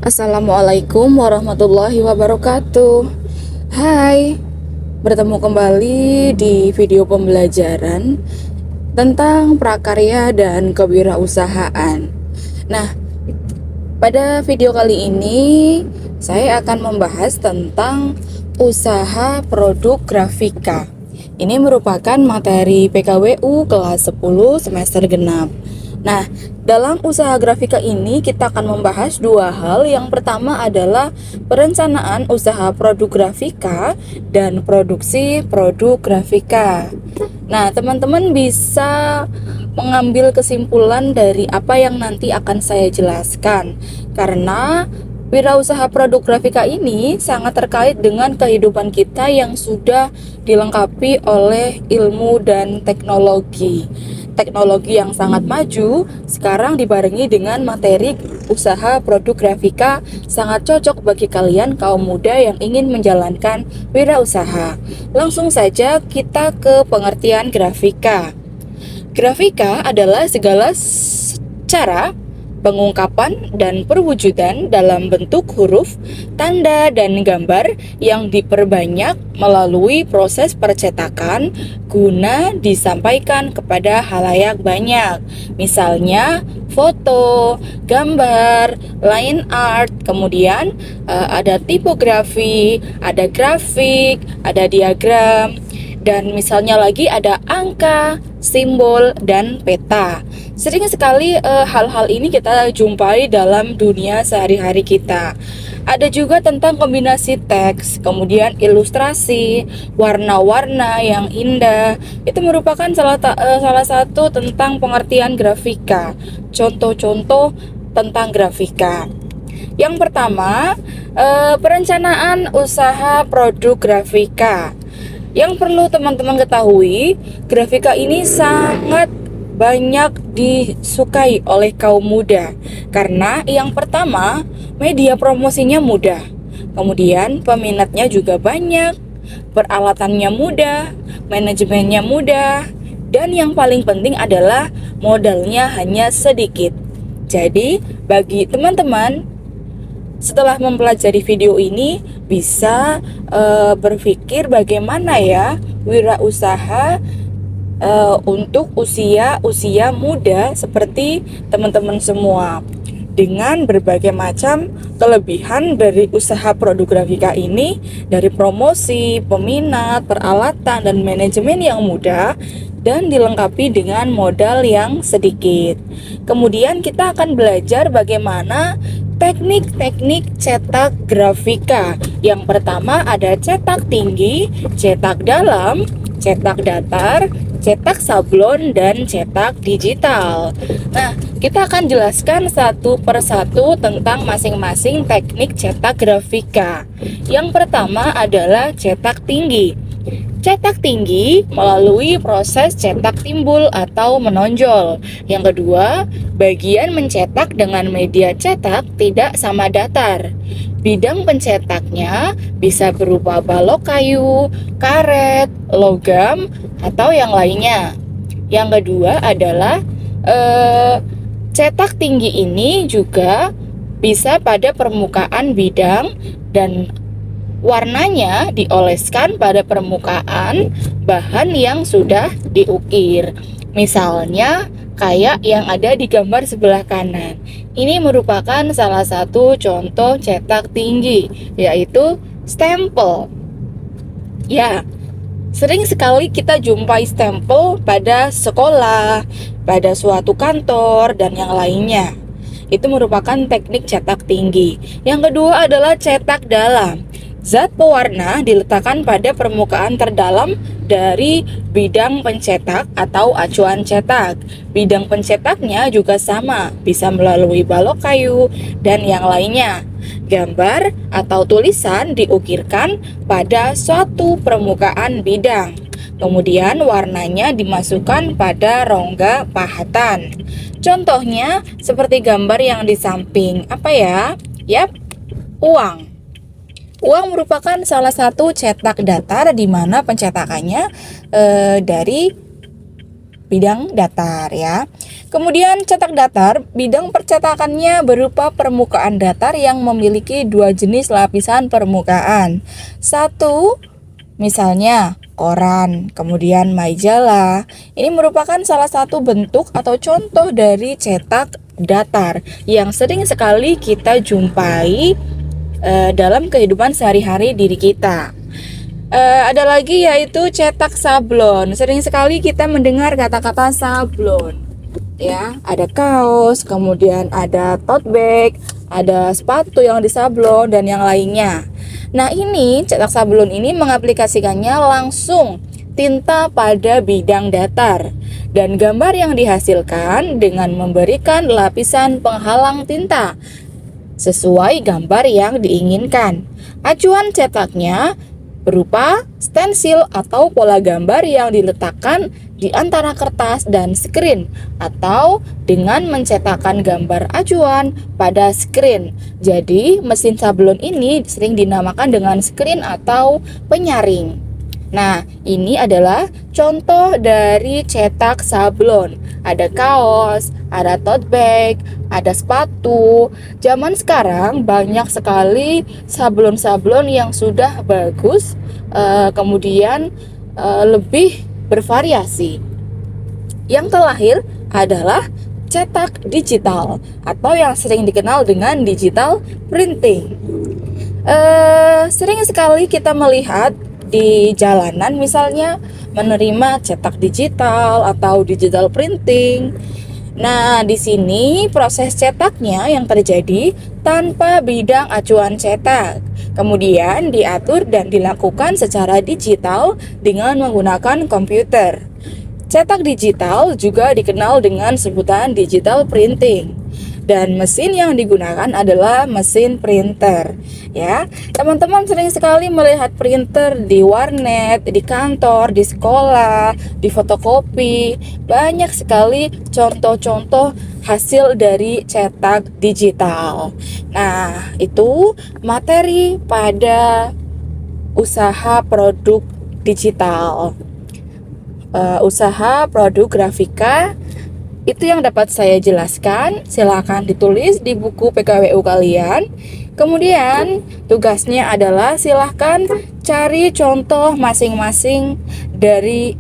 Assalamualaikum warahmatullahi wabarakatuh. Hai, bertemu kembali di video pembelajaran tentang prakarya dan kewirausahaan. Nah, pada video kali ini saya akan membahas tentang usaha produk grafika. Ini merupakan materi PKWU kelas 10 semester genap. Nah, dalam usaha grafika ini kita akan membahas dua hal. Yang pertama adalah perencanaan usaha produk grafika dan produksi produk grafika. Nah, teman-teman bisa mengambil kesimpulan dari apa yang nanti akan saya jelaskan, karena wirausaha produk grafika ini sangat terkait dengan kehidupan kita yang sudah dilengkapi oleh ilmu dan teknologi. Teknologi yang sangat maju sekarang dibarengi dengan materi usaha produk grafika sangat cocok bagi kalian kaum muda yang ingin menjalankan wirausaha. Langsung saja kita ke pengertian grafika. Grafika adalah segala cara pengungkapan dan perwujudan dalam bentuk huruf, tanda, dan gambar yang diperbanyak melalui proses percetakan guna disampaikan kepada khalayak banyak. Misalnya foto, gambar, line art, kemudian ada tipografi, ada grafik, ada diagram, dan misalnya lagi ada angka, simbol, dan peta. Sering sekali hal-hal ini kita jumpai dalam dunia sehari-hari kita. Ada juga tentang kombinasi teks, kemudian ilustrasi, warna-warna yang indah. Itu merupakan salah satu tentang pengertian grafika. Contoh-contoh tentang grafika. Yang pertama, perencanaan usaha produk grafika. Yang perlu teman-teman ketahui, grafika ini sangat banyak disukai oleh kaum muda karena yang pertama, media promosinya mudah, kemudian peminatnya juga banyak, peralatannya mudah, manajemennya mudah, dan yang paling penting adalah modalnya hanya sedikit. Jadi bagi teman-teman, setelah mempelajari video ini bisa berpikir bagaimana ya wirausaha untuk usia muda seperti teman-teman semua, dengan berbagai macam kelebihan dari usaha produk grafika ini, dari promosi, peminat, peralatan, dan manajemen yang mudah dan dilengkapi dengan modal yang sedikit. Kemudian kita akan belajar bagaimana teknik-teknik cetak grafika. Yang pertama ada cetak tinggi, cetak dalam, cetak datar, cetak sablon, dan cetak digital. Nah, kita akan jelaskan satu persatu tentang masing-masing teknik cetak grafika. Yang pertama adalah cetak tinggi. Cetak tinggi melalui proses cetak timbul atau menonjol. Yang kedua, bagian mencetak dengan media cetak tidak sama datar. Bidang pencetaknya bisa berupa balok kayu, karet, logam, atau yang lainnya. Yang kedua adalah cetak tinggi ini juga bisa pada permukaan bidang dan warnanya dioleskan pada permukaan bahan yang sudah diukir. Misalnya kayak yang ada di gambar sebelah kanan. Ini merupakan salah satu contoh cetak tinggi, yaitu stempel. Ya, sering sekali kita jumpai stempel pada sekolah, pada suatu kantor, dan yang lainnya. Itu merupakan teknik cetak tinggi. Yang kedua adalah cetak dalam. Zat pewarna diletakkan pada permukaan terdalam dari bidang pencetak atau acuan cetak. Bidang pencetaknya juga sama, bisa melalui balok kayu dan yang lainnya. Gambar atau tulisan diukirkan pada suatu permukaan bidang. Kemudian warnanya dimasukkan pada rongga pahatan. Contohnya seperti gambar yang di samping. Apa ya? Yap, uang. Uang merupakan salah satu cetak datar di mana pencetakannya dari bidang datar ya. Kemudian cetak datar, bidang percetakannya berupa permukaan datar yang memiliki dua jenis lapisan permukaan. Satu, misalnya koran, kemudian majalah. Ini merupakan salah satu bentuk atau contoh dari cetak datar yang sering sekali kita jumpai dalam kehidupan sehari-hari diri kita. Ada lagi yaitu cetak sablon. Sering sekali kita mendengar kata-kata sablon. Ya, ada kaos, kemudian ada tote bag, ada sepatu yang disablon dan yang lainnya. Nah, ini cetak sablon ini mengaplikasikannya langsung tinta pada bidang datar dan gambar yang dihasilkan dengan memberikan lapisan penghalang tinta sesuai gambar yang diinginkan. Acuan cetaknya berupa stensil atau pola gambar yang diletakkan di antara kertas dan skrin atau dengan mencetakkan gambar acuan pada skrin. Jadi, mesin sablon ini sering dinamakan dengan skrin atau penyaring. Nah, ini adalah contoh dari cetak sablon. Ada kaos, ada tote bag, ada sepatu. Zaman sekarang banyak sekali sablon-sablon yang sudah bagus, kemudian lebih bervariasi. Yang terakhir adalah cetak digital atau yang sering dikenal dengan digital printing. Sering sekali kita melihat di jalanan misalnya menerima cetak digital atau digital printing. Nah, di sini proses cetaknya yang terjadi tanpa bidang acuan cetak. Kemudian diatur dan dilakukan secara digital dengan menggunakan komputer. Cetak digital juga dikenal dengan sebutan digital printing. Dan mesin yang digunakan adalah mesin printer. Ya, teman-teman sering sekali melihat printer di warnet, di kantor, di sekolah, di fotokopi. Banyak sekali contoh-contoh hasil dari cetak digital. Nah, itu materi pada usaha produk digital. Usaha produk grafika itu yang dapat saya jelaskan. Silakan ditulis di buku PKWU kalian. Kemudian tugasnya adalah silahkan cari contoh masing-masing dari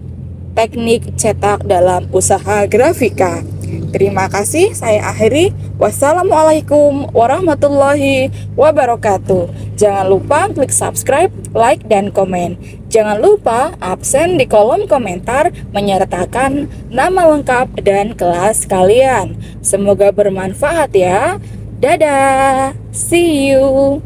teknik cetak dalam usaha grafika. Terima kasih, saya akhiri. Wassalamualaikum warahmatullahi wabarakatuh. Jangan lupa klik subscribe, like, dan komen. Jangan lupa absen di kolom komentar menyertakan nama lengkap dan kelas kalian. Semoga bermanfaat ya. Dadah, see you.